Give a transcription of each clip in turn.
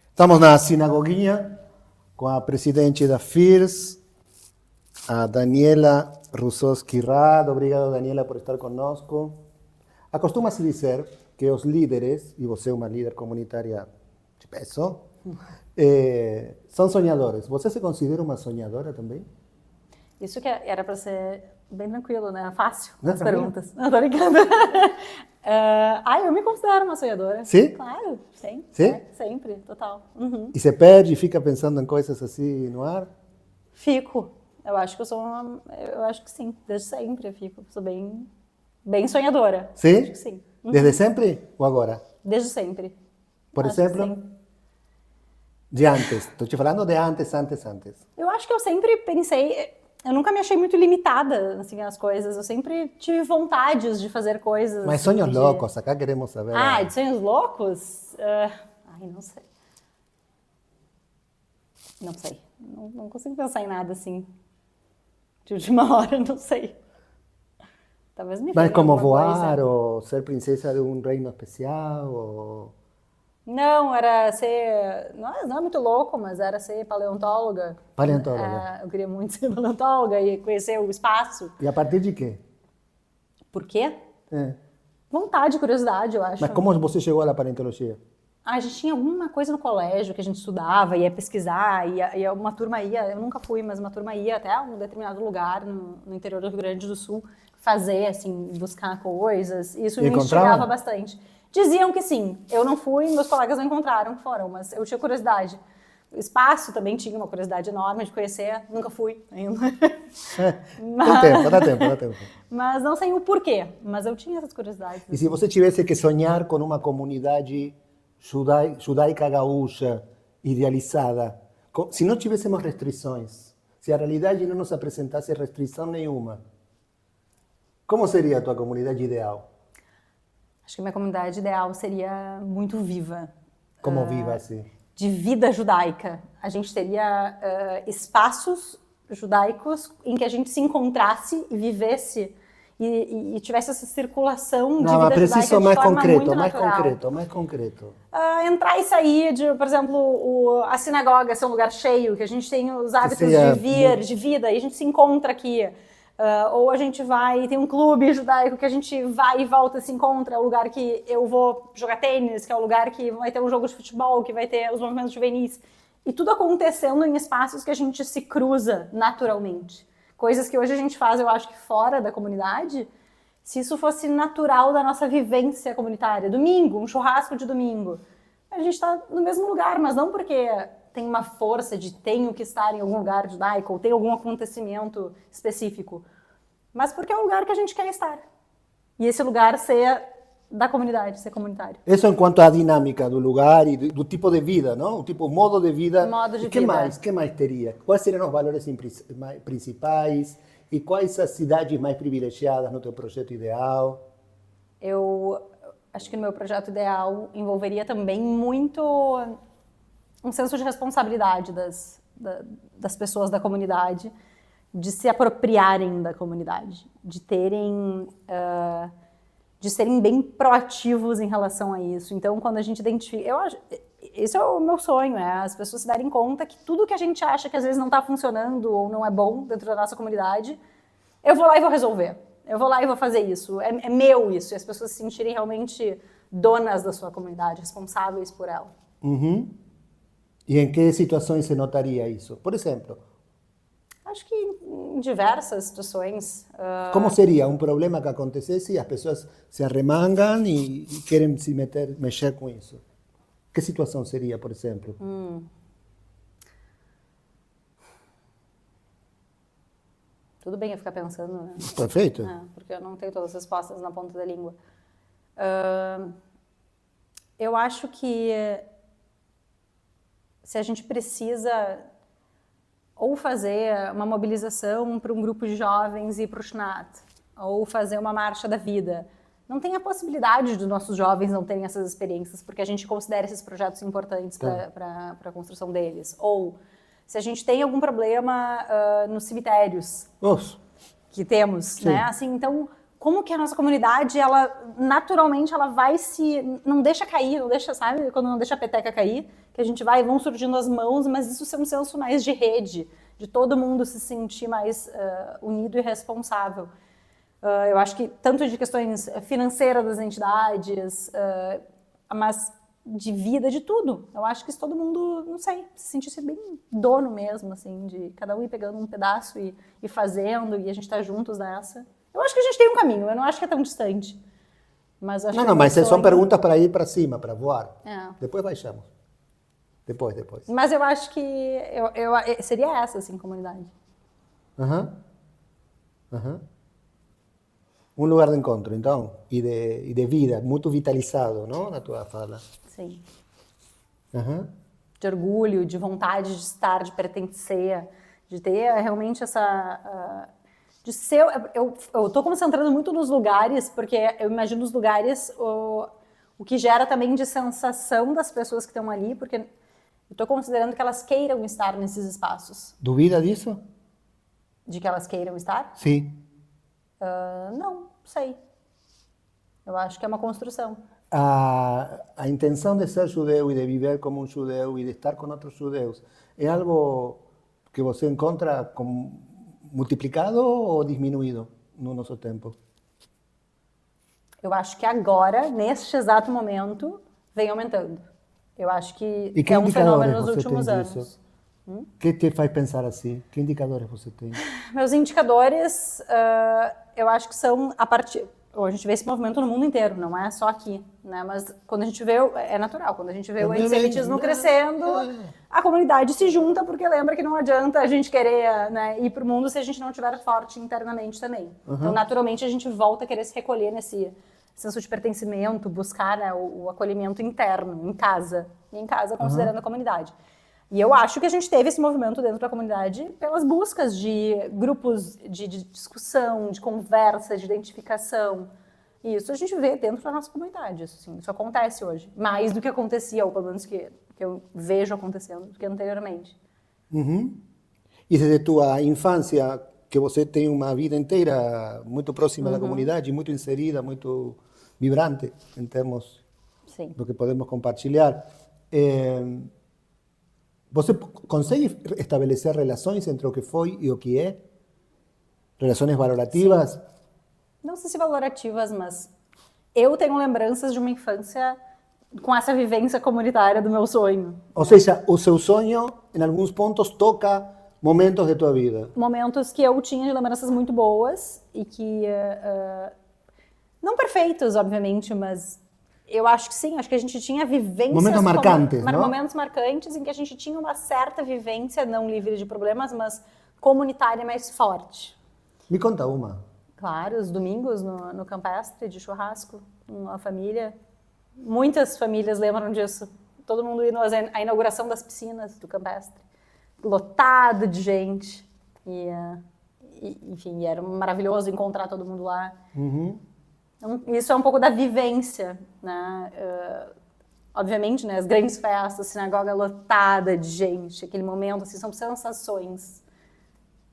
Estamos na sinagoguinha com a presidente da FIRS, a Daniela Russowski-Rad. Obrigado, Daniela, por estar conosco. Acostuma-se dizer que os líderes, e você é uma líder comunitária de peso, são sonhadores. Você se considera uma sonhadora também? Isso que era para ser bem tranquilo, né? Fácil, as tranquilo? perguntas. Não, tô brincando. Eu me considero uma sonhadora. Sim? Claro, sim. Sim? Sempre, total. Uhum. E você perde e fica pensando em coisas assim no ar? Fico. Eu acho que eu acho que sim, desde sempre eu fico. Sou bem sonhadora. Sim? Acho que sim. Uhum. Desde sempre ou agora? Desde sempre. Por Acho exemplo? que sim. De antes. Estou te falando de antes. Eu acho que eu sempre pensei, eu nunca me achei muito limitada, assim, às coisas. Eu sempre tive vontades de fazer coisas. Mas sonhos loucos, acá queremos saber. De sonhos loucos? Não sei. Não sei. Não consigo pensar em nada, assim, de última hora, não sei. Talvez me Mas venha como alguma voar, coisa. ou ser princesa de um reino especial, ou... Não, era ser... Não é muito louco, mas era ser paleontóloga. Paleontóloga. Eu queria muito ser paleontóloga e conhecer o espaço. E a partir de quê? Por quê? É. Vontade, curiosidade, eu acho. Mas como você chegou à paleontologia? A gente tinha alguma coisa no colégio que a gente estudava, ia pesquisar, ia uma turma ia, eu nunca fui, mas uma turma ia até um determinado lugar no interior do Rio Grande do Sul fazer, assim, buscar coisas. Isso me instigava bastante. Diziam que sim. Eu não fui, meus colegas não encontraram, foram, mas eu tinha curiosidade. O espaço também tinha uma curiosidade enorme de conhecer, nunca fui ainda. Dá tempo. Mas não sei o porquê, mas eu tinha essas curiosidades. E se você tivesse que sonhar com uma comunidade judaica gaúcha idealizada, se não tivéssemos restrições, se a realidade não nos apresentasse restrição nenhuma, como seria a tua comunidade ideal? Acho que minha comunidade ideal seria muito viva. Como viva, assim? De vida judaica. A gente teria espaços judaicos em que a gente se encontrasse e vivesse e tivesse essa circulação de vida judaica de forma muito natural. Mais concreto. Entrar e sair, por exemplo, a sinagoga ser um lugar cheio, que a gente tem os hábitos de vida, e a gente se encontra aqui. Ou a gente tem um clube judaico que a gente vai e volta, se encontra, é o lugar que eu vou jogar tênis, que é o lugar que vai ter um jogo de futebol, que vai ter os movimentos juvenis. E tudo acontecendo em espaços que a gente se cruza naturalmente. Coisas que hoje a gente faz, eu acho que fora da comunidade, se isso fosse natural da nossa vivência comunitária. Domingo, um churrasco de domingo. A gente está no mesmo lugar, mas não porque tem uma força de tenho que estar em algum lugar judaico ou tem algum acontecimento específico, mas porque é o lugar que a gente quer estar. E esse lugar ser da comunidade, ser comunitário. Isso enquanto à dinâmica do lugar e do tipo de vida, não? O tipo modo de vida. Modo de vida. Que mais teria? Quais seriam os valores principais? E quais as cidades mais privilegiadas no teu projeto ideal? Eu acho que no meu projeto ideal envolveria também muito um senso de responsabilidade das pessoas da comunidade, de se apropriarem da comunidade, de serem bem proativos em relação a isso. Então, quando a gente identifica... Esse é o meu sonho, as pessoas se darem conta que tudo que a gente acha que às vezes não está funcionando ou não é bom dentro da nossa comunidade, eu vou lá e vou resolver. Eu vou lá e vou fazer isso. É meu isso. E as pessoas se sentirem realmente donas da sua comunidade, responsáveis por ela. Uhum. E em que situações se notaria isso? Por exemplo? Acho que em diversas situações. Como seria um problema que acontecesse e as pessoas se arremangam e querem mexer com isso? Que situação seria, por exemplo? Tudo bem eu ficar pensando, né? Perfeito. Porque eu não tenho todas as respostas na ponta da língua. Eu acho que se a gente precisa ou fazer uma mobilização para um grupo de jovens ir para o Shnat, ou fazer uma marcha da vida, não tem a possibilidade de nossos jovens não terem essas experiências, porque a gente considera esses projetos importantes para a construção deles. Ou se a gente tem algum problema nos cemitérios que temos, né? Assim, então, como que a nossa comunidade, ela naturalmente ela vai não deixa cair, não deixa, sabe, quando não deixa a peteca cair, que a gente vão surgindo as mãos, mas isso é um senso mais de rede, de todo mundo se sentir mais unido e responsável. Eu acho que tanto de questões financeiras das entidades, mas de vida, de tudo. Eu acho que se todo mundo, não sei, se sentisse bem dono mesmo, assim, de cada um ir pegando um pedaço e fazendo, e a gente tá juntos nessa. Eu acho que a gente tem um caminho, eu não acho que é tão distante. Mas acho não, mas são perguntas para ir para cima, para voar. Depois baixamos. Depois. Mas eu acho que seria essa, assim, comunidade. Um lugar de encontro, então, e de vida, muito vitalizado, não? Na tua fala. Sim. De orgulho, de vontade de estar, de pertencer, de ter realmente essa... de ser... Eu estou concentrando muito nos lugares, porque eu imagino os lugares o que gera também de sensação das pessoas que estão ali, porque eu estou considerando que elas queiram estar nesses espaços. Duvida disso? De que elas queiram estar? Sim. Não sei. Eu acho que é uma construção. A intenção de ser judeu e de viver como um judeu e de estar com outros judeus é algo que você encontra multiplicado ou diminuído no nosso tempo? Eu acho que agora, neste exato momento, vem aumentando. Eu acho que é um fenômeno nos últimos anos. O que te faz pensar assim? Que indicadores você tem? Meus indicadores, eu acho que são a partir... A gente vê esse movimento no mundo inteiro, não é só aqui, né? Mas quando a gente vê, é natural, quando a gente vê o antissemitismo crescendo, a comunidade se junta porque lembra que não adianta a gente querer, né, ir para o mundo se a gente não estiver forte internamente também. Então, naturalmente, a gente volta a querer se recolher nesse senso de pertencimento, buscar, né, o acolhimento interno, em casa, considerando a comunidade. E eu acho que a gente teve esse movimento dentro da comunidade pelas buscas de grupos de discussão, de conversa, de identificação. E isso a gente vê dentro da nossa comunidade. Isso acontece hoje. Mais do que acontecia, ou pelo menos que eu vejo acontecendo, do que anteriormente. E desde tua infância, que você tem uma vida inteira muito próxima da comunidade, muito inserida, muito vibrante, em termos do que podemos compartilhar. Você consegue estabelecer relações entre o que foi e o que é? Relações valorativas? Sim. Não sei se valorativas, mas eu tenho lembranças de uma infância com essa vivência comunitária do meu sonho. Ou seja, o seu sonho, em alguns pontos, toca momentos de tua vida. Momentos que eu tinha de lembranças muito boas e que... não perfeitos, obviamente, mas... Eu acho que sim, acho que a gente tinha vivências... Momentos marcantes, não? Momentos marcantes em que a gente tinha uma certa vivência, não livre de problemas, mas comunitária mais forte. Me conta uma. Claro, os domingos no campestre de churrasco, uma família. Muitas famílias lembram disso. Todo mundo indo à inauguração das piscinas do campestre. Lotado de gente. Enfim, era maravilhoso encontrar todo mundo lá. Então, isso é um pouco da vivência, né? Obviamente, né, as grandes festas, sinagoga lotada de gente, aquele momento, assim, são sensações,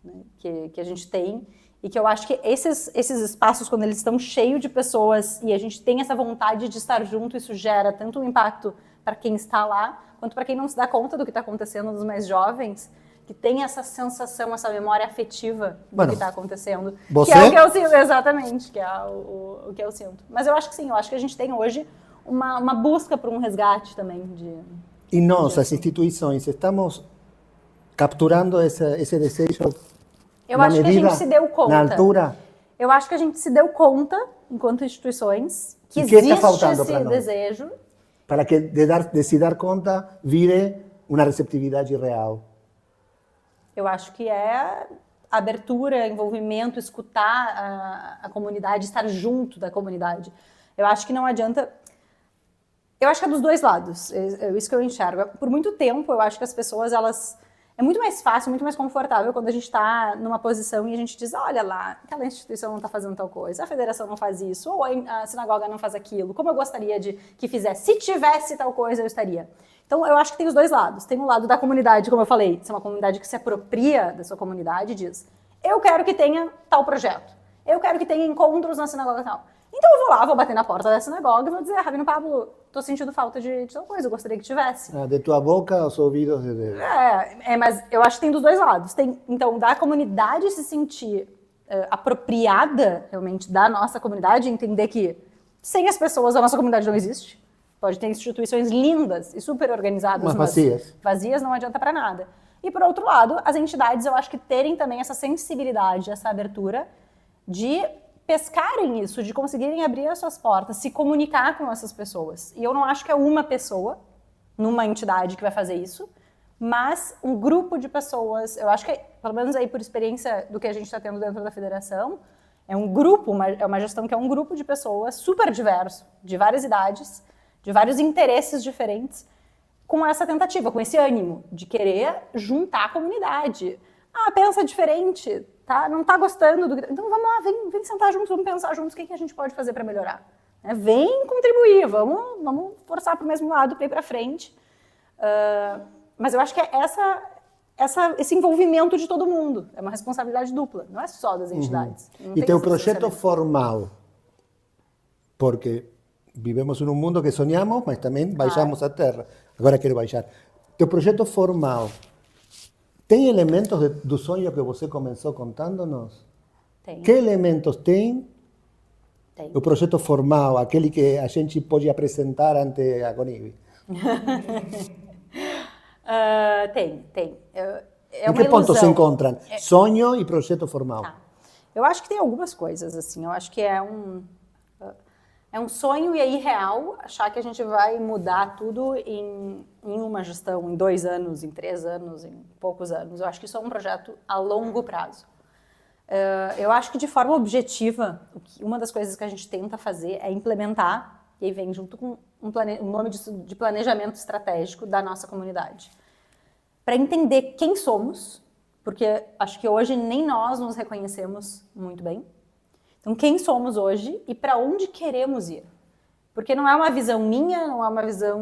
né, que a gente tem e que eu acho que esses espaços, quando eles estão cheios de pessoas e a gente tem essa vontade de estar junto, isso gera tanto um impacto para quem está lá, quanto para quem não se dá conta do que está acontecendo nos mais jovens, que tem essa sensação, essa memória afetiva do que está acontecendo. Você? Que é o que eu sinto, exatamente, que é o que eu sinto. Mas eu acho que sim, eu acho que a gente tem hoje uma busca por um resgate também. E nós, as instituições, estamos capturando esse desejo? Eu acho que a gente se deu conta. Na altura? Eu acho que a gente se deu conta, enquanto instituições, que existe esse desejo. Para que de se dar conta vire uma receptividade real. Eu acho que é abertura, envolvimento, escutar a comunidade, estar junto da comunidade. Eu acho que não adianta... Eu acho que é dos dois lados, é isso que eu enxergo. Por muito tempo, eu acho que as pessoas, elas... É muito mais fácil, muito mais confortável quando a gente está numa posição e a gente diz, olha lá, aquela instituição não está fazendo tal coisa, a federação não faz isso, ou a sinagoga não faz aquilo, como eu gostaria de que fizesse. Se tivesse tal coisa, eu estaria. Então, eu acho que tem os dois lados. Tem o lado da comunidade, como eu falei, se é uma comunidade que se apropria da sua comunidade e diz, eu quero que tenha tal projeto. Eu quero que tenha encontros na sinagoga e tal. Então eu vou lá, vou bater na porta da sinagoga e vou dizer, Rabino Pablo, tô sentindo falta de tal coisa, eu gostaria que tivesse. De tua boca aos ouvidos de Deus. Mas eu acho que tem dos dois lados. Então, da comunidade se sentir apropriada, realmente, da nossa comunidade, entender que sem as pessoas a nossa comunidade não existe. Pode ter instituições lindas e super organizadas, mas vazias. Vazias não adianta para nada. E, por outro lado, as entidades, eu acho que terem também essa sensibilidade, essa abertura de pescarem isso, de conseguirem abrir as suas portas, se comunicar com essas pessoas. E eu não acho que é uma pessoa numa entidade que vai fazer isso, mas um grupo de pessoas, eu acho que, pelo menos aí por experiência do que a gente está tendo dentro da federação, é um grupo, é uma gestão que é um grupo de pessoas super diverso, de várias idades, de vários interesses diferentes, com essa tentativa, com esse ânimo de querer juntar a comunidade. Pensa diferente, tá? Não tá gostando do... Então vamos lá, vem sentar juntos, vamos pensar juntos o que a gente pode fazer para melhorar. Vem contribuir, vamos forçar para o mesmo lado para ir para frente. Mas eu acho que é esse envolvimento de todo mundo. É uma responsabilidade dupla, não é só das entidades. E teu projeto formal, porque vivemos em um mundo que sonhamos, mas também baixamos a terra. Agora quero baixar. Teu projeto formal tem elementos do sonho que você começou contando-nos? Tem. Que elementos tem? Tem. O projeto formal, aquele que a gente pode apresentar ante a CONIB? Tem. Em que ponto se encontram sonho e projeto formal? Eu acho que tem algumas coisas, assim. Eu acho que é um sonho e é irreal achar que a gente vai mudar tudo em uma gestão, em 2 anos, em 3 anos, em poucos anos. Eu acho que isso é um projeto a longo prazo. Eu acho que de forma objetiva, uma das coisas que a gente tenta fazer é implementar, e aí vem junto com um nome de planejamento estratégico da nossa comunidade, para entender quem somos, porque acho que hoje nem nós nos reconhecemos muito bem. Então, quem somos hoje e para onde queremos ir? Porque não é uma visão minha, não é uma visão,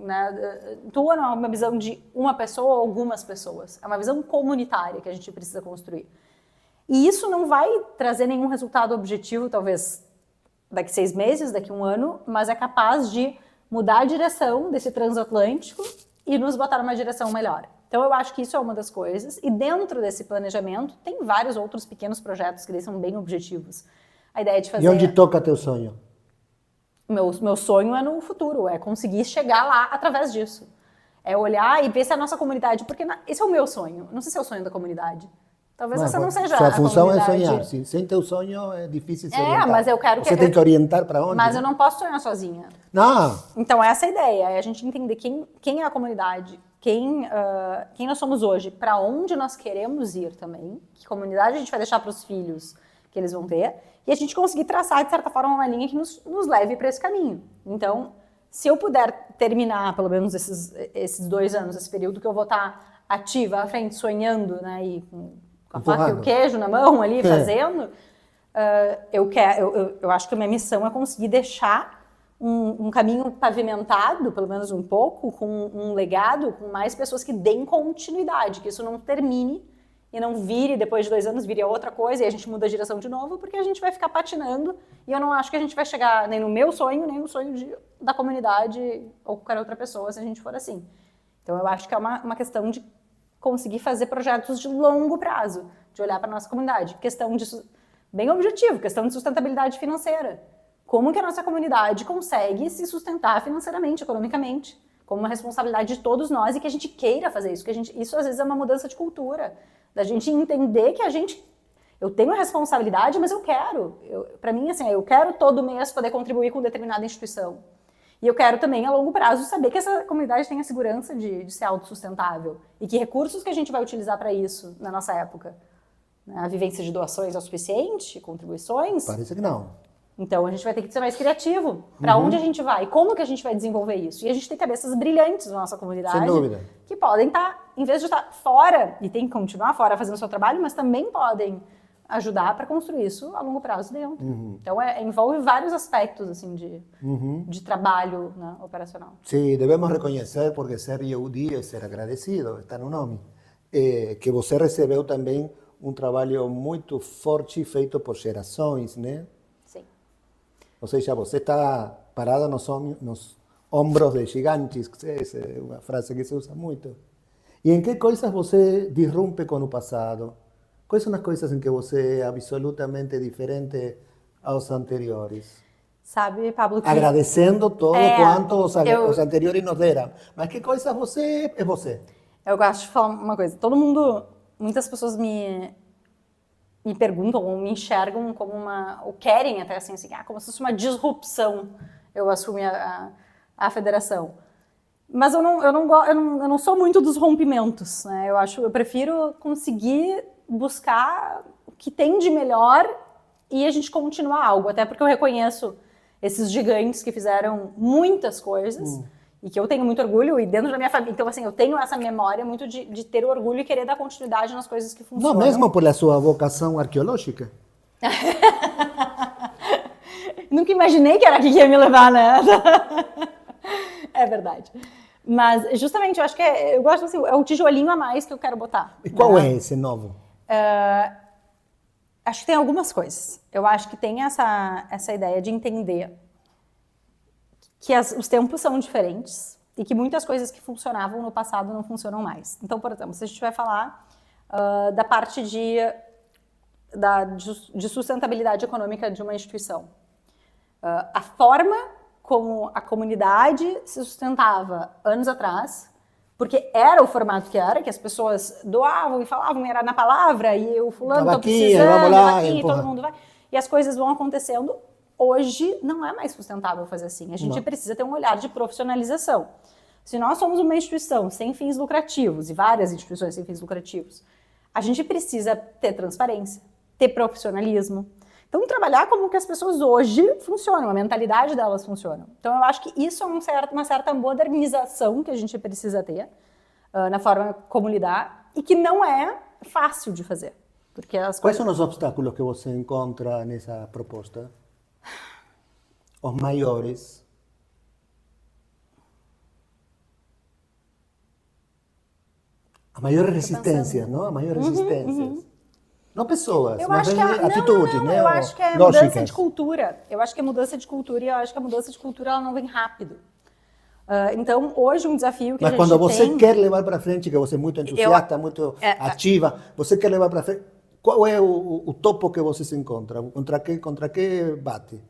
né, tua, não é uma visão de uma pessoa ou algumas pessoas. É uma visão comunitária que a gente precisa construir. E isso não vai trazer nenhum resultado objetivo, talvez daqui 6 meses, daqui 1 ano, mas é capaz de mudar a direção desse transatlântico e nos botar numa direção melhor. Então, eu acho que isso é uma das coisas. E dentro desse planejamento, tem vários outros pequenos projetos que são bem objetivos. A ideia de fazer... E onde toca teu sonho? Meu sonho é no futuro, é conseguir chegar lá através disso. É olhar e ver se a nossa comunidade... Porque esse é o meu sonho. Não sei se é o sonho da comunidade. Talvez essa não seja a comunidade. Sua função é sonhar. Sem teu sonho é difícil se orientar. Mas eu quero que... Você tem que orientar para onde? Mas eu não posso sonhar sozinha. Não. Então, essa é a ideia. É a gente entender quem é a comunidade, quem nós somos hoje, para onde nós queremos ir também, que comunidade a gente vai deixar para os filhos que eles vão ter, e a gente conseguir traçar, de certa forma, uma linha que nos leve para esse caminho. Então, se eu puder terminar, pelo menos esses 2 anos, esse período que eu vou estar ativa à frente, sonhando, né, e com a faca e o queijo na mão ali, fazendo, eu acho que a minha missão é conseguir deixar um caminho pavimentado, pelo menos um pouco, com um legado, com mais pessoas que deem continuidade, que isso não termine e não vire, depois de 2 anos, vire outra coisa e a gente muda a direção de novo, porque a gente vai ficar patinando e eu não acho que a gente vai chegar nem no meu sonho, nem no sonho da comunidade ou qualquer outra pessoa, se a gente for assim. Então, eu acho que é uma questão de conseguir fazer projetos de longo prazo, de olhar para a nossa comunidade. Questão bem objetivo, questão de sustentabilidade financeira. Como que a nossa comunidade consegue se sustentar financeiramente, economicamente, como uma responsabilidade de todos nós e que a gente queira fazer isso. Isso às vezes é uma mudança de cultura, da gente entender que eu tenho a responsabilidade, mas eu quero. Para mim, assim, eu quero todo mês poder contribuir com determinada instituição. E eu quero também, a longo prazo, saber que essa comunidade tem a segurança de ser autossustentável e que recursos que a gente vai utilizar para isso na nossa época. A vivência de doações é o suficiente? Contribuições? Parece que não. Então, a gente vai ter que ser mais criativo. Para onde a gente vai? Como que a gente vai desenvolver isso? E a gente tem cabeças brilhantes na nossa comunidade. Sem dúvida. Que podem estar, em vez de estar fora, e tem que continuar fora fazendo o seu trabalho, mas também podem ajudar para construir isso a longo prazo dentro. Então, envolve vários aspectos assim, de trabalho, né, operacional. Sim, devemos reconhecer, porque ser Yehudi é ser agradecido, está no nome, que você recebeu também um trabalho muito forte feito por gerações, né? Sim. Ou seja, você está parada nos ombros de gigantes, essa é uma frase que se usa muito. E em que coisas você disrompe com o passado? Quais são as coisas em que você é absolutamente diferente aos anteriores? Sabe, Pablo, que... Agradecendo todo quanto os anteriores nos deram. Mas que coisas você é você? Eu gosto de falar uma coisa. Muitas pessoas me perguntam ou me enxergam como ou querem até assim, como se fosse uma disrupção eu assumi a federação. Mas eu não sou muito dos rompimentos, né? Eu prefiro conseguir buscar o que tem de melhor e a gente continuar algo, até porque eu reconheço esses gigantes que fizeram muitas coisas e que eu tenho muito orgulho, e dentro da minha família, então assim, eu tenho essa memória muito de ter orgulho e querer dar continuidade nas coisas que funcionam. Não, mesmo por sua vocação arqueológica. Nunca imaginei que era aqui que ia me levar, né? É verdade. Mas, justamente, eu acho que eu gosto assim, é o tijolinho a mais que eu quero botar. E qual é esse novo? Acho que tem algumas coisas. Eu acho que tem essa ideia de entender que os tempos são diferentes e que muitas coisas que funcionavam no passado não funcionam mais. Então, por exemplo, se a gente vai falar da parte de sustentabilidade econômica de uma instituição. A forma como a comunidade se sustentava anos atrás, porque era o formato que as pessoas doavam e falavam, era na palavra, e o fulano está precisando, vamos lá, aqui, todo mundo vai, e as coisas vão acontecendo. Hoje não é mais sustentável fazer assim, a gente precisa ter um olhar de profissionalização. Se nós somos uma instituição sem fins lucrativos, e várias instituições sem fins lucrativos, a gente precisa ter transparência, ter profissionalismo. Então, trabalhar como que as pessoas hoje funcionam, a mentalidade delas funciona. Então, eu acho que isso é uma certa modernização que a gente precisa ter na forma como lidar e que não é fácil de fazer. Porque Quais são os obstáculos que você encontra nessa proposta? Os maiores? As maiores resistências, não? As maiores resistências. Não pessoas, mas atitudes, né? Eu acho que é mudança de cultura. Eu acho que é mudança de cultura e eu acho que a mudança de cultura ela não vem rápido. Então, hoje um desafio que a gente tem... Mas quando você quer levar para frente, que você é muito entusiasta, muito ativa, você quer levar para frente, qual é o topo que você se encontra? Contra que bate?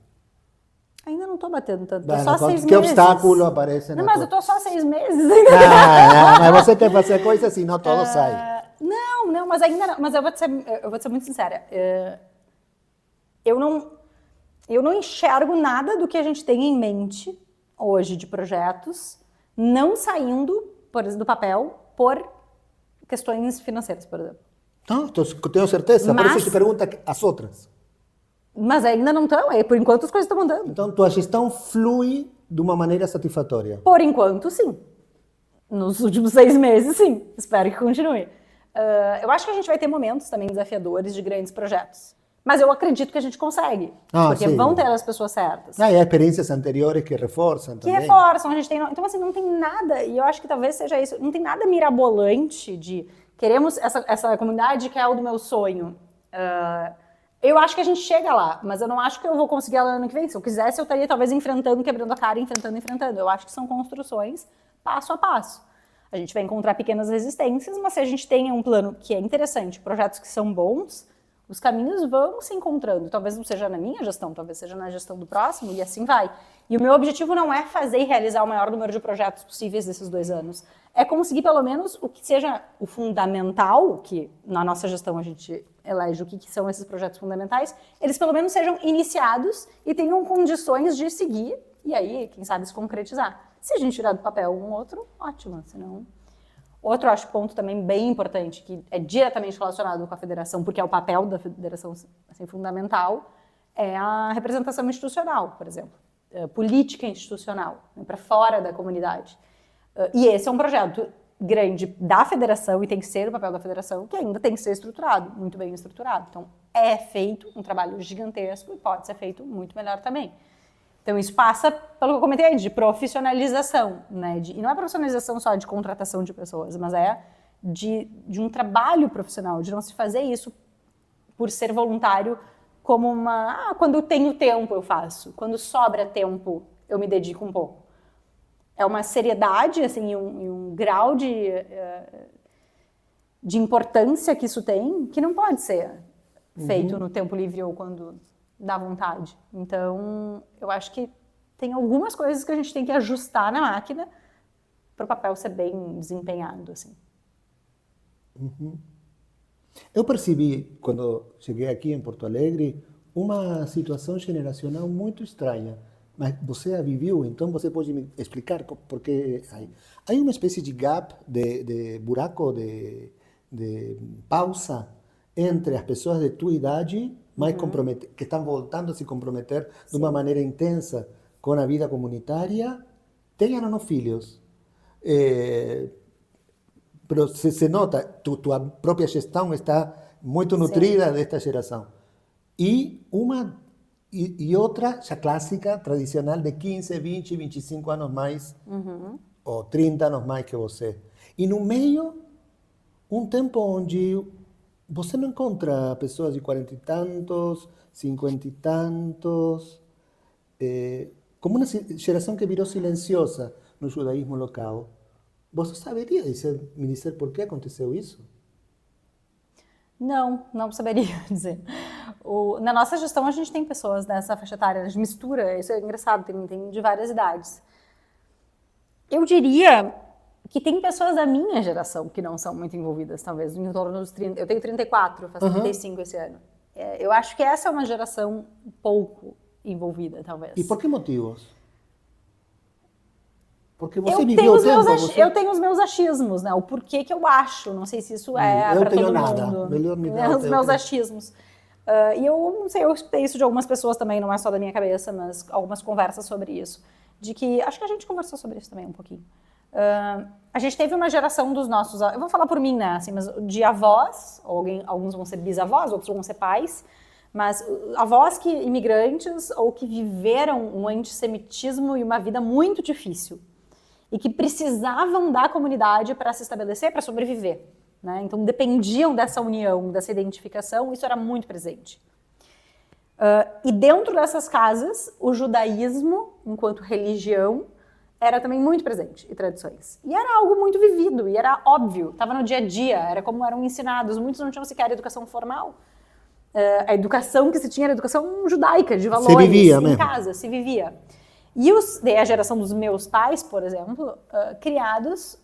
Ainda não estou batendo tanto, estou só 6 meses. Que obstáculo aparece? Não, mas eu estou só 6 meses. Mas você quer fazer coisas, senão todo sai. Não, mas ainda não. Mas eu vou te ser muito sincera. Eu não enxergo nada do que a gente tem em mente hoje de projetos não saindo do papel por questões financeiras, por exemplo. Não, tenho certeza. Por isso eu te pergunto as outras. Mas ainda não estão. Por enquanto as coisas estão andando. Então, tua gestão flui de uma maneira satisfatória? Por enquanto, sim. Nos últimos 6 meses, sim. Espero que continue. Eu acho que a gente vai ter momentos também desafiadores de grandes projetos. Mas eu acredito que a gente consegue. Porque vão ter as pessoas certas. E há experiências anteriores que reforçam também. Que reforçam. A gente tem, então, assim, não tem nada, e eu acho que talvez seja isso, não tem nada mirabolante de queremos essa comunidade que é o do meu sonho. Eu acho que a gente chega lá, mas eu não acho que eu vou conseguir ela no ano que vem. Se eu quisesse, eu estaria talvez enfrentando, quebrando a cara, enfrentando. Eu acho que são construções passo a passo. A gente vai encontrar pequenas resistências, mas se a gente tem um plano que é interessante, projetos que são bons, os caminhos vão se encontrando. Talvez não seja na minha gestão, talvez seja na gestão do próximo, e assim vai. E o meu objetivo não é fazer e realizar o maior número de projetos possíveis desses 2 anos. É conseguir pelo menos o que seja o fundamental, que na nossa gestão a gente elege o que são esses projetos fundamentais, eles pelo menos sejam iniciados e tenham condições de seguir, e aí, quem sabe, se concretizar. Se a gente tirar do papel um outro, ótimo, senão... Outro, acho, ponto também bem importante, que é diretamente relacionado com a federação, porque é o papel da federação assim, fundamental, é a representação institucional, por exemplo. Política institucional, né, para fora da comunidade. E esse é um projeto grande da federação, e tem que ser o papel da federação, que ainda tem que ser estruturado, muito bem estruturado. Então, é feito um trabalho gigantesco e pode ser feito muito melhor também. Então, isso passa, pelo que eu comentei aí, de profissionalização, né? E não é profissionalização só de contratação de pessoas, mas é de um trabalho profissional, de não se fazer isso por ser voluntário como quando eu tenho tempo eu faço, quando sobra tempo eu me dedico um pouco. É uma seriedade, assim, e um grau de importância que isso tem, que não pode ser feito no tempo livre ou quando dá vontade. Então, eu acho que tem algumas coisas que a gente tem que ajustar na máquina para o papel ser bem desempenhado, assim. Eu percebi, quando cheguei aqui em Porto Alegre, uma situação generacional muito estranha. Mas você a viveu, então você pode me explicar por que há uma espécie de gap, de buraco, de pausa entre as pessoas de tua idade mais que estão voltando a se comprometer de uma maneira intensa com a vida comunitária, tenham ou não filhos. Pero se nota, tua própria gestão está muito nutrida desta geração. E outra, já clássica, tradicional, de 15, 20, 25 anos mais, ou 30 anos mais que você. E no meio, um tempo onde você não encontra pessoas de 40 e tantos, 50 e tantos, como uma geração que virou silenciosa no judaísmo local. Você saberia me dizer por que aconteceu isso? Não saberia dizer. Na nossa gestão, a gente tem pessoas dessa faixa etária, a gente mistura, isso é engraçado, tem de várias idades. Eu diria que tem pessoas da minha geração que não são muito envolvidas, talvez, em torno dos 30. Eu tenho 34, faço 35 esse ano. Eu acho que essa é uma geração pouco envolvida, talvez. E por que motivos? Porque você viveu o tempo. Eu tenho os meus achismos, né? O porquê que eu acho. Não sei se isso é para todo mundo. Eu tenho nada. Melhor me dar os meus achismos. E eu não sei, eu escutei isso de algumas pessoas também, não é só da minha cabeça, mas algumas conversas sobre isso. De que, acho que a gente conversou sobre isso também um pouquinho. A gente teve uma geração dos nossos, eu vou falar por mim, né? Assim, mas de avós, alguns vão ser bisavós, outros vão ser pais, mas avós imigrantes ou que viveram um antissemitismo e uma vida muito difícil. E que precisavam da comunidade para se estabelecer, para sobreviver. Né? Então, dependiam dessa união, dessa identificação, isso era muito presente. E dentro dessas casas, o judaísmo, enquanto religião, era também muito presente, e tradições. E era algo muito vivido, e era óbvio, estava no dia a dia, era como eram ensinados. Muitos não tinham sequer educação formal. A educação que se tinha era educação judaica, de valores, se vivia em mesmo. Casa, se vivia. E a geração dos meus pais, por exemplo, criados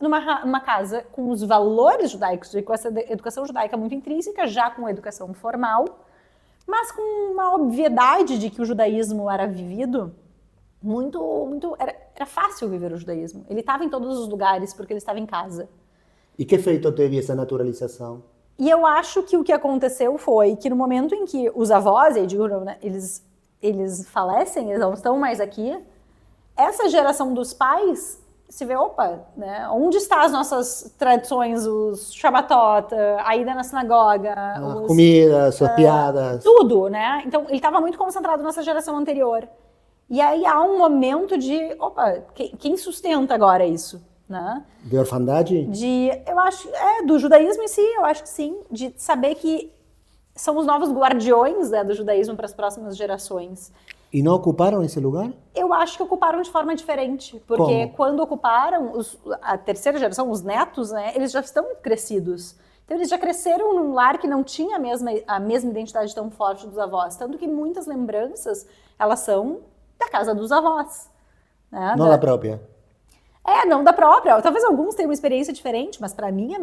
numa casa com os valores judaicos, com essa educação judaica muito intrínseca, já com a educação formal, mas com uma obviedade de que o judaísmo era vivido era fácil viver o judaísmo. Ele estava em todos os lugares porque ele estava em casa. E que efeito teve essa naturalização? E eu acho que o que aconteceu foi que no momento em que os avós, eu digo, né, eles falecem, eles não estão mais aqui, essa geração dos pais se vê, né, onde estão as nossas tradições, os Shabbatot, a ida na sinagoga, comidas, as piadas. Tudo, né? Então, ele estava muito concentrado nessa geração anterior. E aí há um momento de, quem sustenta agora isso? Né? De orfandade? Eu acho, do judaísmo em si, eu acho que sim, de saber que são os novos guardiões, né, do judaísmo para as próximas gerações. E não ocuparam esse lugar? Eu acho que ocuparam de forma diferente, porque quando ocuparam, a terceira geração, os netos, né, eles já estão crescidos. Então eles já cresceram num lar que não tinha a mesma identidade tão forte dos avós, tanto que muitas lembranças, elas são da casa dos avós. Né, não da própria. Não da própria. Talvez alguns tenham uma experiência diferente, mas para mim, a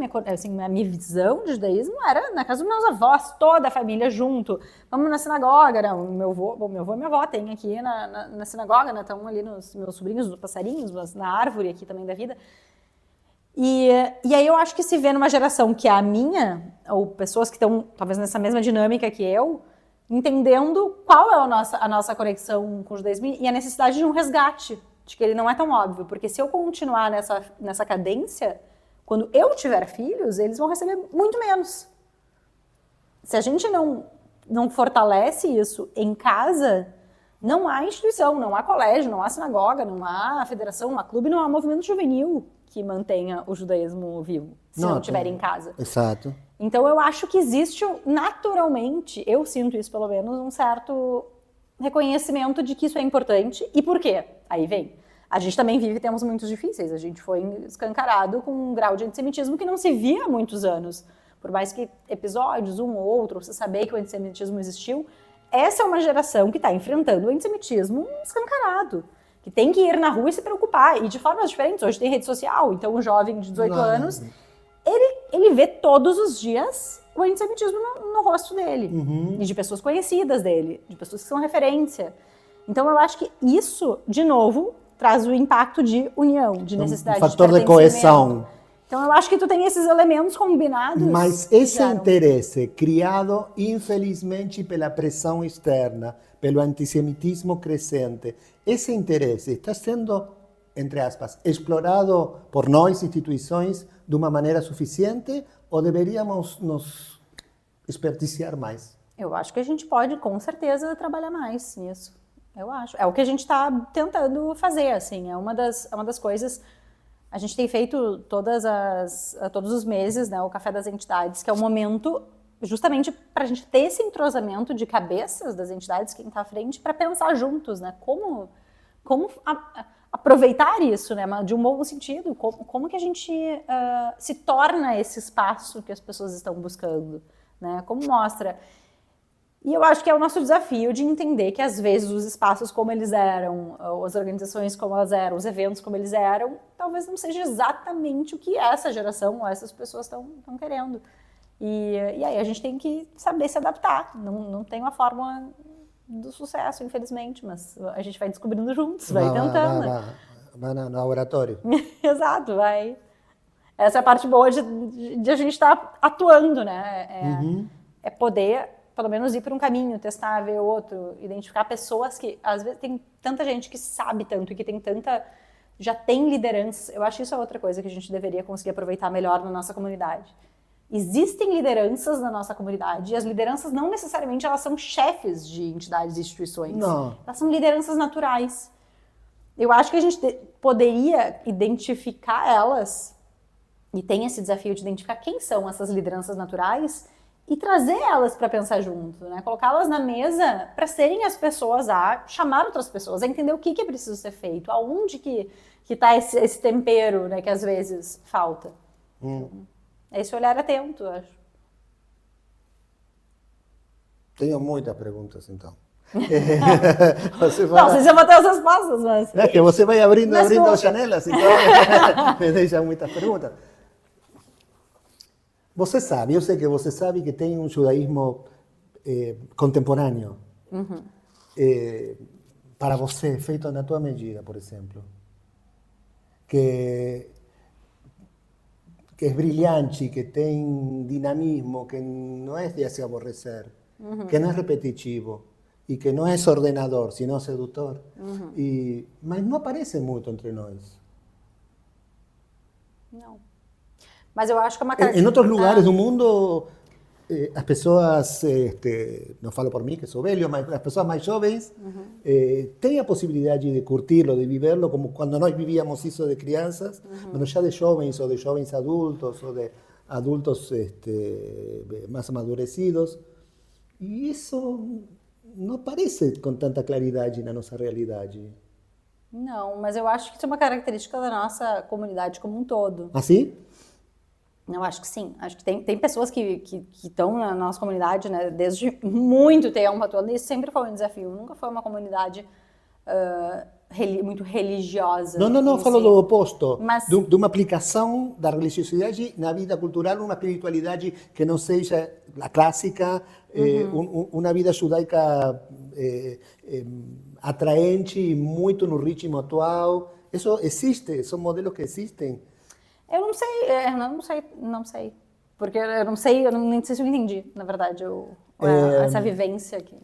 minha visão de judaísmo era na casa dos meus avós, toda a família junto. Vamos na sinagoga, né? O meu avô e minha avó tem aqui na sinagoga, né? Estão ali nos meus sobrinhos, os passarinhos, mas na árvore aqui também da vida. E aí eu acho que se vê numa geração que é a minha, ou pessoas que estão talvez nessa mesma dinâmica que eu, entendendo qual é a nossa conexão com o judaísmo e a necessidade de um resgate, de que ele não é tão óbvio, porque se eu continuar nessa cadência, quando eu tiver filhos, eles vão receber muito menos. Se a gente não fortalece isso em casa, Não há instituição, não há colégio, não há sinagoga, não há federação, não há clube, não há movimento juvenil que mantenha o judaísmo vivo, se não estiver em casa. Exato. Então eu acho que existe naturalmente, eu sinto isso pelo menos, um certo reconhecimento de que isso é importante. E por quê? Aí vem. A gente também vive tempos muito difíceis. A gente foi escancarado com um grau de antissemitismo que não se via há muitos anos. Por mais que episódios, um ou outro, você saber que o antissemitismo existiu, essa é uma geração que está enfrentando o antissemitismo escancarado, que tem que ir na rua e se preocupar, e de formas diferentes. Hoje tem rede social, então o jovem de 18 anos, ele vê todos os dias o antissemitismo no rosto dele, e de pessoas conhecidas dele, de pessoas que são referência. Então eu acho que isso, de novo, traz o impacto de união, de necessidade de fator de coesão. Então eu acho que tu tem esses elementos combinados. Mas esse interesse criado, infelizmente, pela pressão externa, pelo antissemitismo crescente, esse interesse está sendo, entre aspas, explorado por nós, instituições, de uma maneira suficiente, ou deveríamos nos experticiar mais? Eu acho que a gente pode, com certeza, trabalhar mais nisso. Eu acho. É o que a gente está tentando fazer, assim. É uma das coisas. A gente tem feito todos os meses, né, o Café das Entidades, que é o momento justamente para a gente ter esse entrosamento de cabeças das entidades, quem está à frente, para pensar juntos, né, como aproveitar isso, né, de um bom sentido, como que a gente se torna esse espaço que as pessoas estão buscando, né, como mostra. E eu acho que é o nosso desafio de entender que, às vezes, os espaços como eles eram, as organizações como elas eram, os eventos como eles eram, talvez não seja exatamente o que essa geração ou essas pessoas estão querendo. E aí a gente tem que saber se adaptar. Não tem uma fórmula do sucesso, infelizmente, mas a gente vai descobrindo juntos, vai tentando. Vai no laboratório. Exato, vai. Essa é a parte boa de a gente estar atuando, né? É poder, pelo menos, ir por um caminho, testar, ver outro, identificar pessoas que, às vezes, tem tanta gente que sabe tanto e que tem já tem lideranças. Eu acho que isso é outra coisa que a gente deveria conseguir aproveitar melhor na nossa comunidade. Existem lideranças na nossa comunidade e as lideranças não necessariamente elas são chefes de entidades e instituições. Não. Elas são lideranças naturais. Eu acho que a gente poderia identificar elas, e tem esse desafio de identificar quem são essas lideranças naturais, e trazer elas para pensar junto, né? Colocá-las na mesa para serem as pessoas a chamar outras pessoas, a entender o que é preciso ser feito, aonde que está esse tempero, né, que às vezes falta. É esse olhar atento, eu acho. Tenho muitas perguntas, então. Não sei se eu vou ter as respostas, mas... É que você vai abrindo as janelas, então me deixa muitas perguntas. Você sabe, eu sei que você sabe que tem um judaísmo contemporâneo. Para você, feito na tua medida, por exemplo. Que é brilhante, que tem dinamismo, que não é de se aborrecer, que não é repetitivo e que não é ordenador, sino sedutor. Mas não aparece muito entre nós. Não. Mas eu acho que é uma característica... Em outros lugares do mundo, as pessoas, não falo por mim, que sou velho, mas as pessoas mais jovens têm a possibilidade de curtirlo, de viverlo, como quando nós vivíamos isso de crianças, mas já de jovens ou de jovens adultos ou de adultos mais amadurecidos. E isso não aparece com tanta claridade na nossa realidade. Não, mas eu acho que isso é uma característica da nossa comunidade como um todo. Assim? Eu acho que sim. Acho que tem pessoas que estão na nossa comunidade, né, desde muito tempo atuando, e isso sempre foi um desafio. Nunca foi uma comunidade muito religiosa. Não, falo do oposto. Mas... de uma aplicação da religiosidade na vida cultural, uma espiritualidade que não seja a clássica, uma vida judaica atraente, muito no ritmo atual. Isso existe, são modelos que existem. Eu não sei. Porque eu não sei, nem sei se eu entendi, na verdade, essa vivência aqui.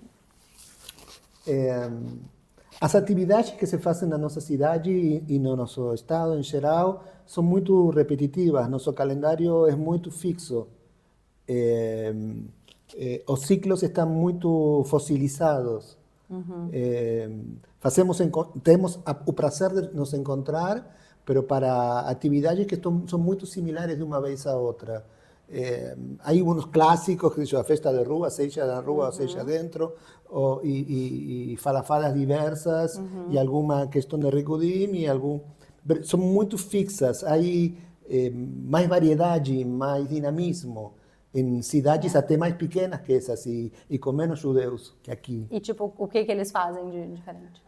As atividades que se fazem na nossa cidade e no nosso estado em geral são muito repetitivas, nosso calendário é muito fixo. Os ciclos estão muito fossilizados. Temos o prazer de nos encontrar, mas para atividades que são muito similares de uma vez a outra. Hay unos clásicos, que a festa de rua, seja na rua, seja dentro, e falafadas diversas, e alguma questão de ricudim, são muito fixas, há mais variedade, mais dinamismo, em cidades até mais pequenas que essas, e com menos judeus que aqui. E tipo, o que eles fazem de diferente?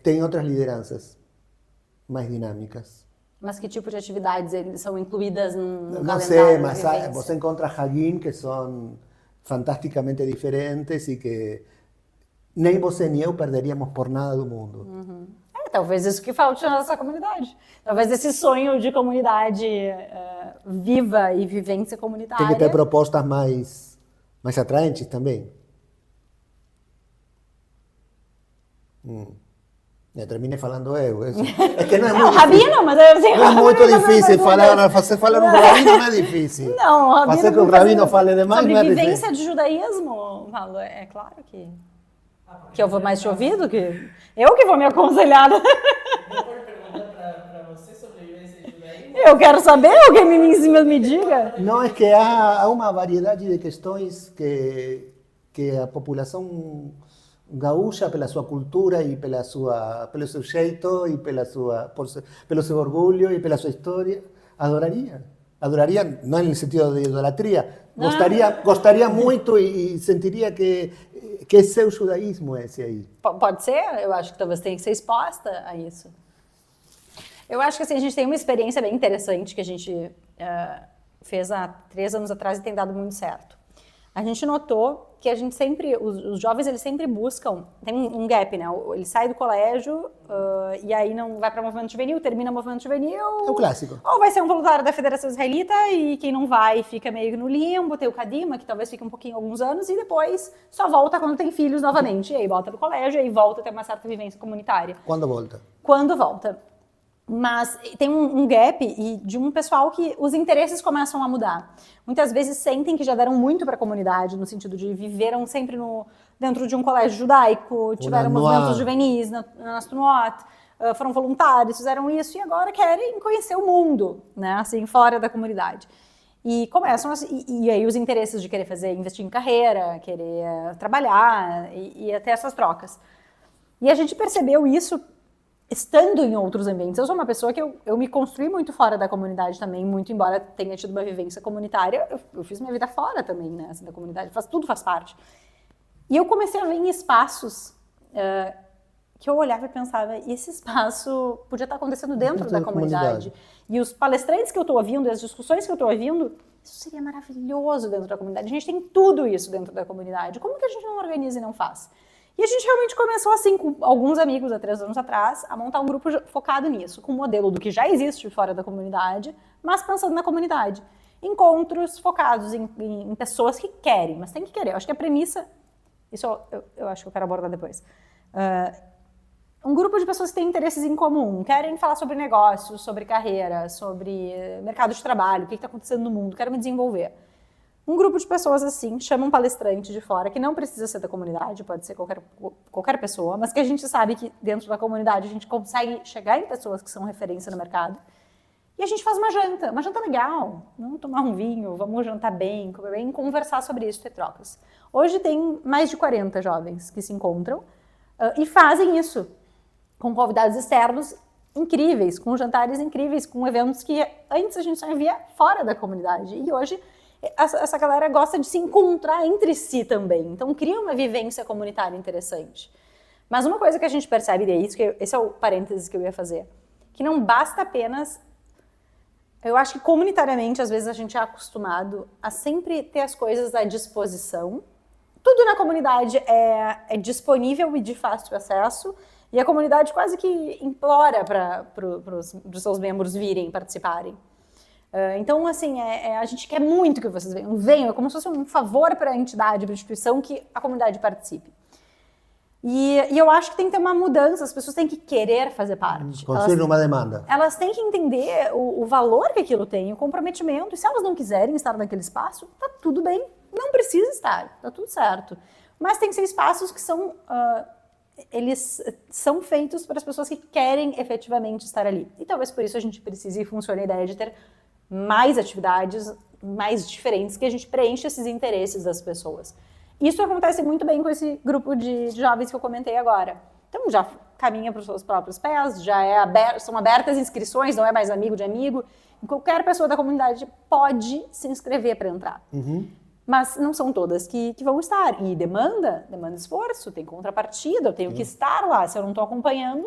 Tem outras lideranças mais dinâmicas. Mas que tipo de atividades eles são incluídas no Não calendário? sei, mas você encontra Hagim que são fantasticamente diferentes e que nem você nem eu perderíamos por nada do mundo. Talvez isso que falte na nossa comunidade. Talvez esse sonho de comunidade viva e vivência comunitária. Tem que ter propostas mais atraentes também. Eu terminei falando eu. É que não é muito Rabino, mas não é muito difícil falar. Você falar com o Rabino não é difícil. Não, Rabino. Fazer que o Rabino fale demais não é difícil. Sobre vivência de judaísmo, Paulo, é claro que eu vou mais te ouvir do que eu que vou me aconselhar. Eu vou perguntar para você sobre vivência de judaísmo. Eu quero saber, alguém me diga. Não, é que há uma variedade de questões que a população gaúcha, pela sua cultura e pelo seu jeito e pelo seu orgulho e pela sua história, adoraria. Adoraria, não no sentido de idolatria, gostaria muito e sentiria que é seu judaísmo esse aí. Pode ser, eu acho que talvez tenha que ser exposta a isso. Eu acho que assim, a gente tem uma experiência bem interessante que a gente fez há 3 anos atrás e tem dado muito certo. A gente notou que a gente sempre, os jovens, eles sempre buscam, tem um gap, né? Ele sai do colégio e aí não vai para o movimento juvenil, termina o movimento juvenil. É o clássico. Ou vai ser um voluntário da Federação Israelita e quem não vai fica meio no limbo, tem o Kadima, que talvez fique um pouquinho, alguns anos, e depois só volta quando tem filhos novamente. E aí volta no colégio, e aí volta a ter uma certa vivência comunitária. Quando volta? Quando volta. Mas tem um gap de um pessoal que os interesses começam a mudar. Muitas vezes sentem que já deram muito para a comunidade, no sentido de viveram sempre dentro de um colégio judaico, tiveram movimentos juvenis na Tnuot, foram voluntários, fizeram isso e agora querem conhecer o mundo, né, assim, fora da comunidade. E começam e aí os interesses de querer investir em carreira, querer trabalhar e até essas trocas. E a gente percebeu isso estando em outros ambientes. Eu sou uma pessoa que eu me construí muito fora da comunidade também, muito embora tenha tido uma vivência comunitária, eu fiz minha vida fora também, né, assim, da comunidade, tudo faz parte. E eu comecei a ver em espaços que eu olhava e pensava, esse espaço podia estar acontecendo dentro da comunidade. E os palestrantes que eu estou ouvindo, as discussões que eu estou ouvindo, isso seria maravilhoso dentro da comunidade. A gente tem tudo isso dentro da comunidade. Como que a gente não organiza e não faz? E a gente realmente começou assim, com alguns amigos há 3 anos atrás, a montar um grupo focado nisso, com um modelo do que já existe fora da comunidade, mas pensando na comunidade. Encontros focados em pessoas que querem, mas tem que querer. Eu acho que a premissa, isso eu acho que eu quero abordar depois. Um grupo de pessoas que têm interesses em comum, querem falar sobre negócios, sobre carreira, sobre mercado de trabalho, o que está acontecendo no mundo, quero me desenvolver. Um grupo de pessoas assim, chama um palestrante de fora, que não precisa ser da comunidade, pode ser qualquer pessoa, mas que a gente sabe que dentro da comunidade a gente consegue chegar em pessoas que são referência no mercado. E a gente faz uma janta legal, vamos tomar um vinho, vamos jantar bem, comer bem, conversar sobre isso, ter trocas. Hoje tem mais de 40 jovens que se encontram e fazem isso com convidados externos incríveis, com jantares incríveis, com eventos que antes a gente só via fora da comunidade. E hoje essa galera gosta de se encontrar entre si também. Então, cria uma vivência comunitária interessante. Mas uma coisa que a gente percebe, e é isso, esse é o parênteses que eu ia fazer, que não basta apenas... Eu acho que comunitariamente, às vezes, a gente é acostumado a sempre ter as coisas à disposição. Tudo na comunidade é disponível e de fácil acesso, e a comunidade quase que implora para os seus membros virem participarem. Então, assim, a gente quer muito que vocês venham, é como se fosse um favor para a entidade, para a instituição, que a comunidade participe. E eu acho que tem que ter uma mudança, as pessoas têm que querer fazer parte. Construir uma demanda. Elas têm que entender o valor que aquilo tem, o comprometimento, e se elas não quiserem estar naquele espaço, tá tudo bem, não precisa estar, tá tudo certo. Mas tem que ser espaços que são eles são feitos para as pessoas que querem efetivamente estar ali. E talvez por isso a gente precise e funcione a ideia de ter mais atividades, mais diferentes, que a gente preenche esses interesses das pessoas. Isso acontece muito bem com esse grupo de jovens que eu comentei agora. Então já caminha para os seus próprios pés, são abertas inscrições, não é mais amigo de amigo. E qualquer pessoa da comunidade pode se inscrever para entrar. Mas não são todas que vão estar. E demanda esforço, tem contrapartida, eu tenho que estar lá. Se eu não estou acompanhando,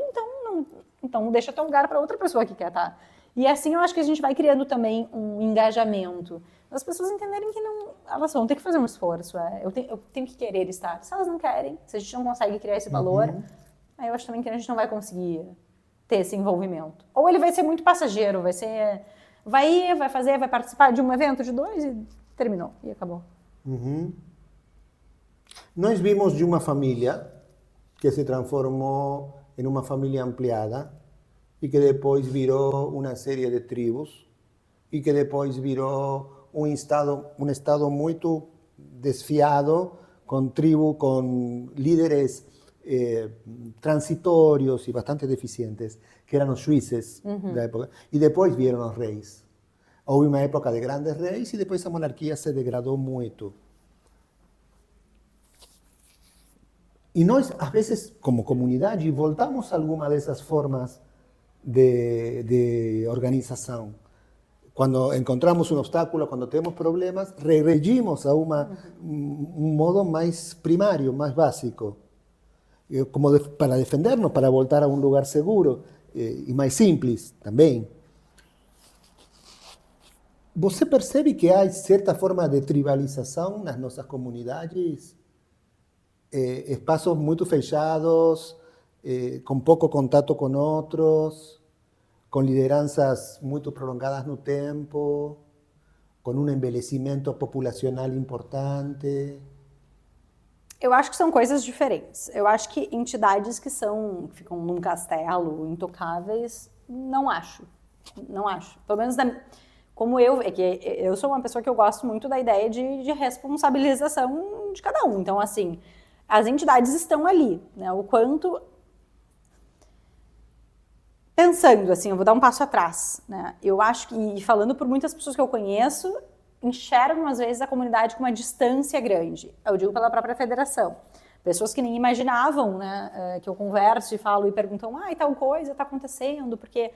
então deixa teu lugar para outra pessoa que quer estar. E assim eu acho que a gente vai criando também um engajamento. As pessoas entenderem que elas vão ter que fazer um esforço. Eu tenho que querer estar. Se elas não querem, se a gente não consegue criar esse valor, aí eu acho também que a gente não vai conseguir ter esse envolvimento. Ou ele vai ser muito passageiro, vai ir, vai fazer, vai participar de um evento de 2 e terminou, e acabou. Nós vimos de uma família que se transformou em uma família ampliada e que depois virou uma série de tribos e que depois virou um estado muito desfiado, com líderes transitórios e bastante deficientes, que eram os juízes da época. E depois vieram os reis. Houve uma época de grandes reis e depois a monarquia se degradou muito. E nós, às vezes, como comunidade, voltamos a alguma dessas formas de organização. Quando encontramos um obstáculo, quando temos problemas, regredimos a um modo mais primário, mais básico, como para defendernos, para voltar a um lugar seguro e mais simples também. Você percebe que há certa forma de tribalização nas nossas comunidades? Espaços muito fechados, com pouco contato com outros, com lideranças muito prolongadas no tempo, com um envelhecimento populacional importante. Eu acho que são coisas diferentes. Eu acho que entidades que ficam num castelo, intocáveis, não acho. Não acho. Pelo menos como é que eu sou uma pessoa que eu gosto muito da ideia de responsabilização de cada um. Então, assim, as entidades estão ali, né? O quanto... Pensando, assim, eu vou dar um passo atrás, né? Eu acho que, e falando por muitas pessoas que eu conheço, enxergam, às vezes, a comunidade com uma distância grande. Eu digo pela própria federação. Pessoas que nem imaginavam, né, que eu converso e falo e perguntam, e tal coisa está acontecendo, porque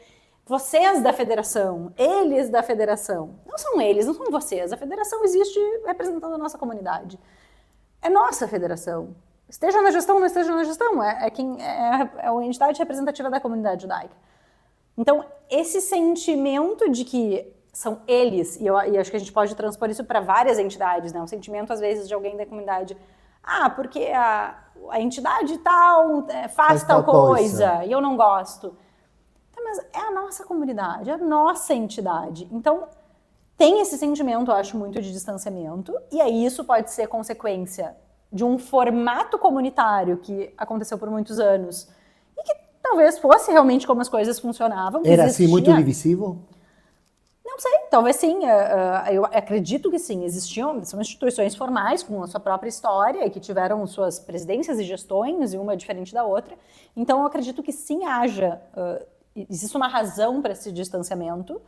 vocês da federação, eles da federação. Não são eles, não são vocês. A federação existe representando a nossa comunidade. É nossa federação. Esteja na gestão ou não esteja na gestão, é a entidade representativa da comunidade judaica. Então, esse sentimento de que são eles, e acho que a gente pode transpor isso para várias entidades, né? O sentimento, às vezes, de alguém da comunidade, porque a entidade tal faz tal coisa e eu não gosto. Tá, mas é a nossa comunidade, é a nossa entidade. Então, tem esse sentimento, eu acho, muito de distanciamento, e aí isso pode ser consequência de um formato comunitário que aconteceu por muitos anos e que talvez fosse realmente como as coisas funcionavam. Era assim muito divisivo? Não sei, talvez sim. Eu acredito que sim. São instituições formais com a sua própria história e que tiveram suas presidências e gestões, e uma diferente da outra. Então, eu acredito que sim existe uma razão para esse distanciamento,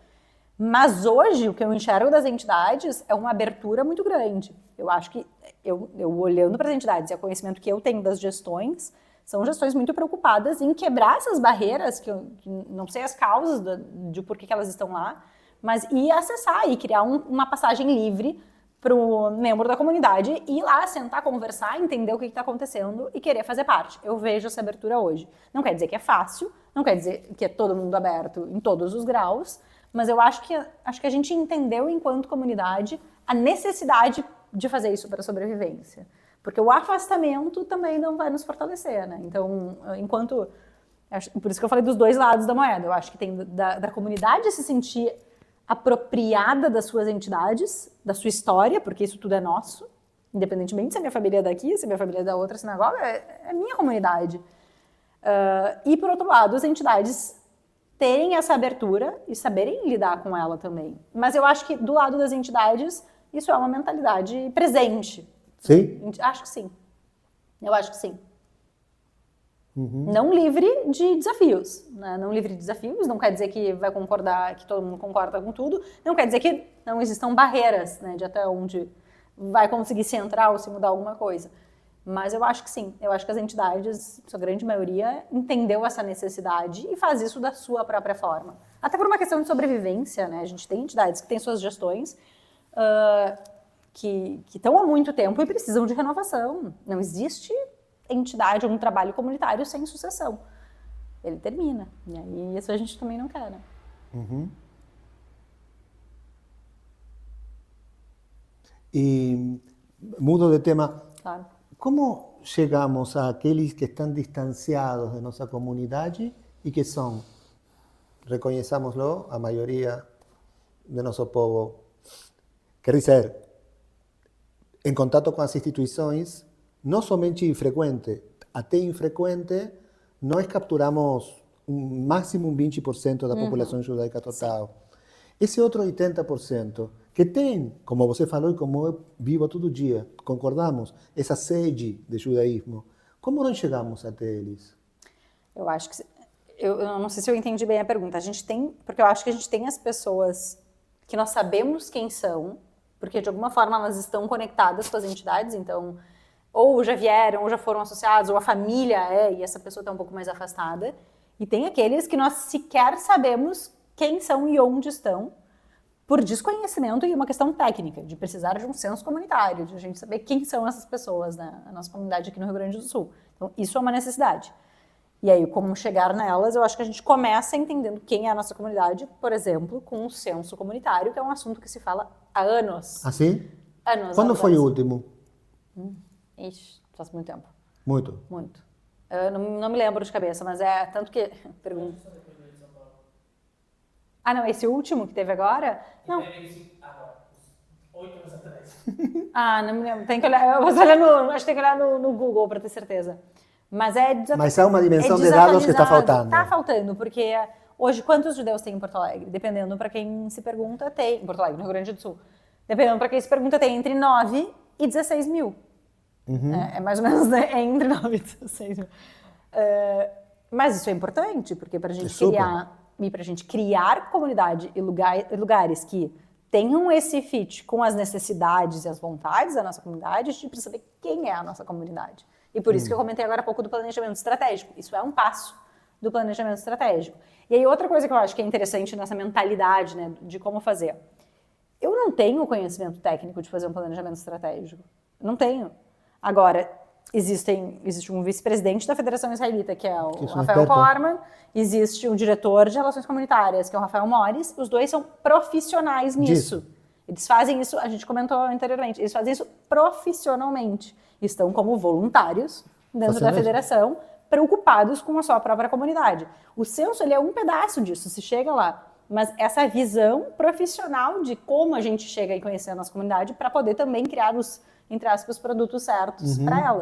mas hoje o que eu enxergo das entidades é uma abertura muito grande. Eu acho que, eu olhando para as entidades e o conhecimento que eu tenho das gestões, são gestões muito preocupadas em quebrar essas barreiras, que não sei as causas de por que elas estão lá, mas ir acessar e criar uma passagem livre para o membro da comunidade ir lá, sentar, conversar, entender o que está acontecendo e querer fazer parte. Eu vejo essa abertura hoje. Não quer dizer que é fácil, não quer dizer que é todo mundo aberto em todos os graus, mas eu acho que a gente entendeu, enquanto comunidade, a necessidade de fazer isso para a sobrevivência. Porque o afastamento também não vai nos fortalecer, né? Então, por isso que eu falei dos dois lados da moeda. Eu acho que tem da comunidade se sentir apropriada das suas entidades, da sua história, porque isso tudo é nosso, independentemente se a minha família é daqui, se a minha família é da outra sinagoga, é minha comunidade. E, por outro lado, as entidades terem essa abertura e saberem lidar com ela também. Mas eu acho que, do lado das entidades, isso é uma mentalidade presente. Sim? Acho que sim. Eu acho que sim. Não livre de desafios, né? Não livre de desafios não quer dizer que vai concordar, que todo mundo concorda com tudo, não quer dizer que não existam barreiras, né, de até onde vai conseguir se entrar ou se mudar alguma coisa. Mas eu acho que sim, eu acho que as entidades, sua grande maioria, entendeu essa necessidade e faz isso da sua própria forma. Até por uma questão de sobrevivência, né? A gente tem entidades que têm suas gestões que estão há muito tempo e precisam de renovação. Não existe entidade ou um trabalho comunitário sem sucessão. Ele termina. E aí isso a gente também não quer, né? E mudo de tema. Claro. Como chegamos àqueles que estão distanciados de nossa comunidade e que são, reconheçamos-lo, a maioria de nosso povo? Quer dizer, em contato com as instituições, não somente infrequente, até infrequente, nós capturamos máximo 20% da população judaica total. Esse outro 80%, que tem, como você falou e como eu vivo todo dia, concordamos, essa sede de judaísmo, como nós chegamos até eles? Eu acho que... Eu não sei se eu entendi bem a pergunta. A gente tem... Porque eu acho que a gente tem as pessoas que nós sabemos quem são, porque de alguma forma elas estão conectadas com as entidades, então... Ou já vieram, ou já foram associados, ou a família e essa pessoa está um pouco mais afastada. E tem aqueles que nós sequer sabemos quem são e onde estão, por desconhecimento e uma questão técnica, de precisar de um censo comunitário, de a gente saber quem são essas pessoas, né? A nossa comunidade aqui no Rio Grande do Sul. Então, isso é uma necessidade. E aí, como chegar nelas, eu acho que a gente começa entendendo quem é a nossa comunidade, por exemplo, com o censo comunitário, que é um assunto que se fala há anos. Assim? Anos. Quando foi o último? Ixi, faz muito tempo. Muito. Muito. Eu não me lembro de cabeça, mas é tanto que... Pergunta. Ah, não, esse último que teve agora? Não. Agora, 8 anos atrás. Ah, não me lembro. Tem que olhar, acho que tem que olhar no Google para ter certeza. Mas Mas há uma dimensão de dados que está faltando. Está faltando, porque hoje quantos judeus tem em Porto Alegre? Dependendo para quem se pergunta, tem. Em Porto Alegre, no Rio Grande do Sul. Dependendo para quem se pergunta, tem entre 9 e 16 mil. É mais ou menos, né? É entre 9 e 16 mil. Mas isso é importante, porque para a gente criar... E para a gente criar comunidade e lugares que tenham esse fit com as necessidades e as vontades da nossa comunidade, a gente precisa saber quem é a nossa comunidade. E por isso que eu comentei agora há pouco do planejamento estratégico. Isso é um passo do planejamento estratégico. E aí outra coisa que eu acho que é interessante nessa mentalidade, né, de como fazer. Eu não tenho conhecimento técnico de fazer um planejamento estratégico. Não tenho. Agora... Existe um vice-presidente da Federação Israelita, que é o Rafael Korman, existe um diretor de Relações Comunitárias, que é o Rafael Mores, os dois são profissionais nisso. Eles fazem isso, a gente comentou anteriormente, eles fazem isso profissionalmente. Estão como voluntários dentro da federação, preocupados com a sua própria comunidade. O censo, ele é um pedaço disso, se chega lá. Mas essa visão profissional de como a gente chega e conhecer a nossa comunidade para poder também criar os, entre aspas, produtos certos para ela.